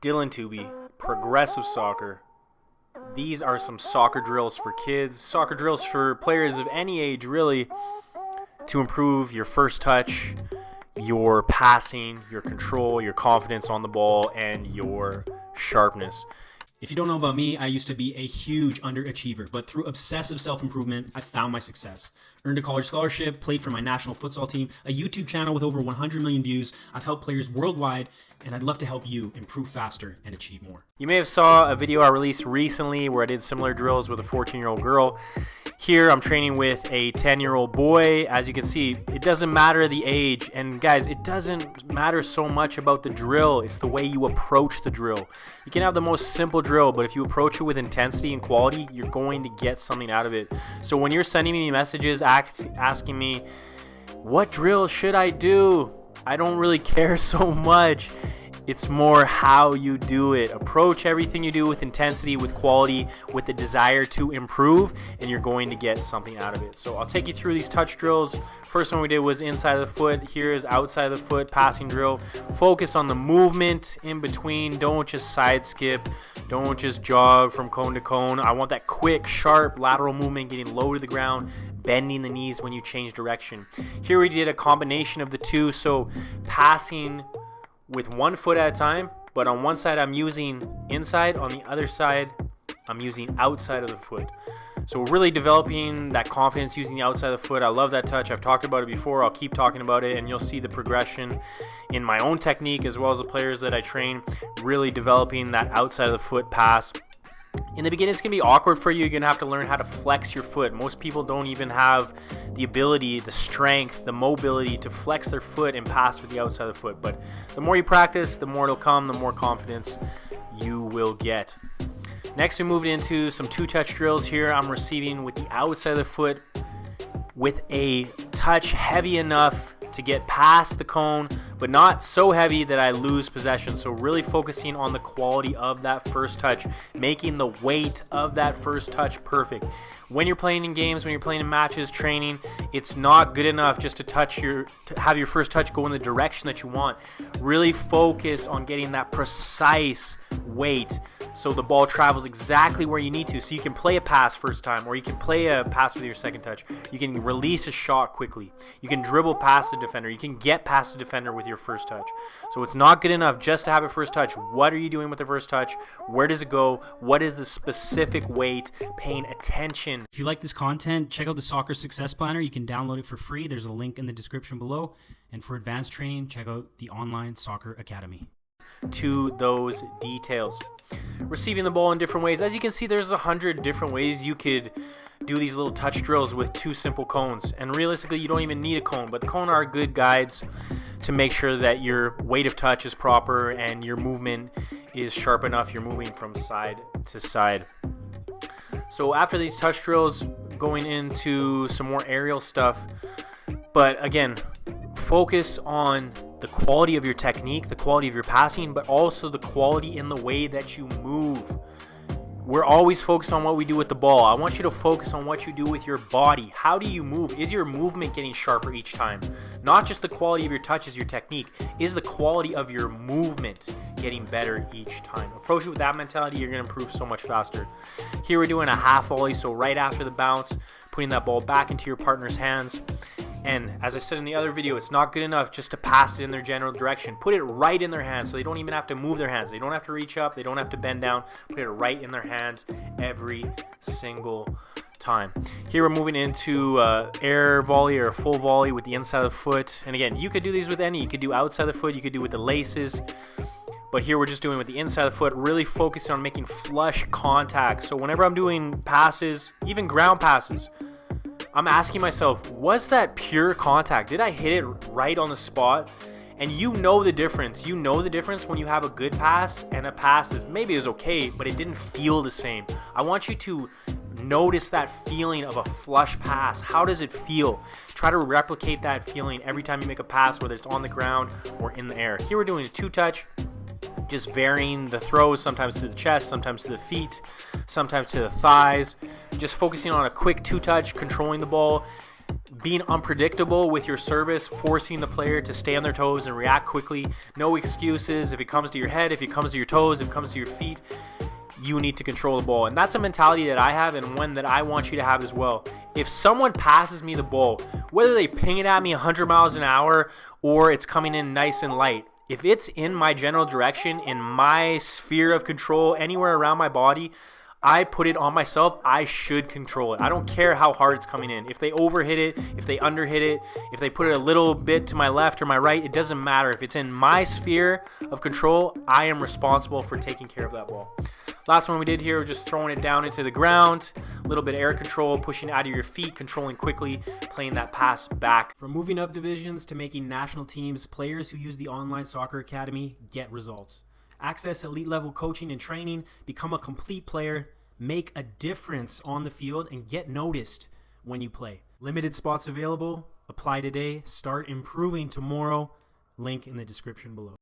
Dylan Tooby, Progressive Soccer. These are some soccer drills for kids, soccer drills for players of any age really, to improve your first touch, your passing, your control, your confidence on the ball, and your sharpness. If you don't know about me, I used to be a huge underachiever, but through obsessive self-improvement, I found my success. Earned a college scholarship, played for my national futsal team, a YouTube channel with over 100 million views. I've helped players worldwide, and I'd love to help you improve faster and achieve more. You may have saw a video I released recently where I did similar drills with a 14-year-old girl. Here I'm training with a 10-year-old boy. As you can see, it doesn't matter the age. And guys, it doesn't matter so much about the drill. It's the way you approach the drill. You can have the most simple drill, but if you approach it with intensity and quality, you're going to get something out of it. So when you're sending me messages asking me, what drill should I do? I don't really care so much. It's more how you do it. Approach everything you do with intensity, with quality, with the desire to improve, and you're going to get something out of it. So I'll take you through these touch drills. First one we did was inside of the foot. Here is outside of the foot passing drill. Focus on the movement in between. Don't just side skip. Don't just jog from cone to cone. I want that quick, sharp lateral movement, getting low to the ground, bending the knees when you change direction. Here we did a combination of the two, so passing with one foot at a time, but on one side I'm using inside, on the other side I'm using outside of the foot. So we're really developing that confidence using the outside of the foot. I love that touch. I've talked about it before. I'll keep talking about it, and you'll see the progression in my own technique as well as the players that I train, really developing that outside of the foot pass. In the beginning, it's going to be awkward for you. You're going to have to learn how to flex your foot. Most people don't even have the ability, the strength, the mobility to flex their foot and pass with the outside of the foot. But the more you practice, the more it'll come, the more confidence you will get. Next, we moved into some two-touch drills here. I'm receiving with the outside of the foot with a touch heavy enough to get past the cone, but not so heavy that I lose possession. So really focusing on the quality of that first touch, making the weight of that first touch perfect. When you're playing in games, when you're playing in matches, training, it's not good enough just to have your first touch go in the direction that you want. Really focus on getting that precise weight so the ball travels exactly where you need to, so you can play a pass first time, or you can play a pass with your second touch. You can release a shot quickly. You can dribble past the defender. You can get past the defender with your first touch. So it's not good enough just to have a first touch. What are you doing with the first touch? Where does it go? What is the specific weight? Paying attention. If you like this content, check out the Soccer Success Planner. You can download it for free. There's a link in the description below. And for advanced training, check out the Online Soccer Academy. To those details. Receiving the ball in different ways. As you can see, there's 100 different ways you could do these little touch drills with two simple cones. And realistically, you don't even need a cone, but the cone are good guides to make sure that your weight of touch is proper and your movement is sharp enough. You're moving from side to side. So after these touch drills, going into some more aerial stuff. But again, focus on the quality of your technique, the quality of your passing, but also the quality in the way that you move. We're always focused on what we do with the ball. I want you to focus on what you do with your body. How do you move? Is your movement getting sharper each time? Not just the quality of your touch is your technique. Is the quality of your movement getting better each time? Approach it with that mentality. You're going to improve so much faster. Here we're doing a half volley. So right after the bounce, putting that ball back into your partner's hands. And as I said in the other video, it's not good enough just to pass it in their general direction. Put it right in their hands so they don't even have to move their hands. They don't have to reach up. They don't have to bend down. Put it right in their hands every single time. Here we're moving into air volley or full volley with the inside of the foot. And again, you could do these with any. You could do outside the foot. You could do with the laces. But here we're just doing with the inside of the foot, really focusing on making flush contact. So whenever I'm doing passes, even ground passes, I'm asking myself, was that pure contact? Did I hit it right on the spot? And you know the difference. You know the difference when you have a good pass and a pass that maybe is okay, but it didn't feel the same. I want you to notice that feeling of a flush pass. How does it feel? Try to replicate that feeling every time you make a pass, whether it's on the ground or in the air. Here we're doing a two-touch, just varying the throws, sometimes to the chest, sometimes to the feet, sometimes to the thighs. Just focusing on a quick two-touch, controlling the ball, being unpredictable with your service, forcing the player to stay on their toes and react quickly. No excuses. If it comes to your head, if it comes to your toes, if it comes to your feet, you need to control the ball. And that's a mentality that I have, and one that I want you to have as well. If someone passes me the ball, whether they ping it at me 100 miles an hour or it's coming in nice and light, if it's in my general direction, in my sphere of control, anywhere around my body, I put it on myself. I should control it. I don't care how hard it's coming in. If they overhit it, if they underhit it, if they put it a little bit to my left or my right, it doesn't matter. If it's in my sphere of control, I am responsible for taking care of that ball. Last one we did here, just throwing it down into the ground, a little bit of air control, pushing out of your feet, controlling quickly, playing that pass back. From moving up divisions to making national teams, players who use the Online Soccer Academy get results. Access elite level coaching and training, become a complete player, make a difference on the field, and get noticed when you play. Limited spots available. Apply today. Start improving tomorrow. Link in the description below.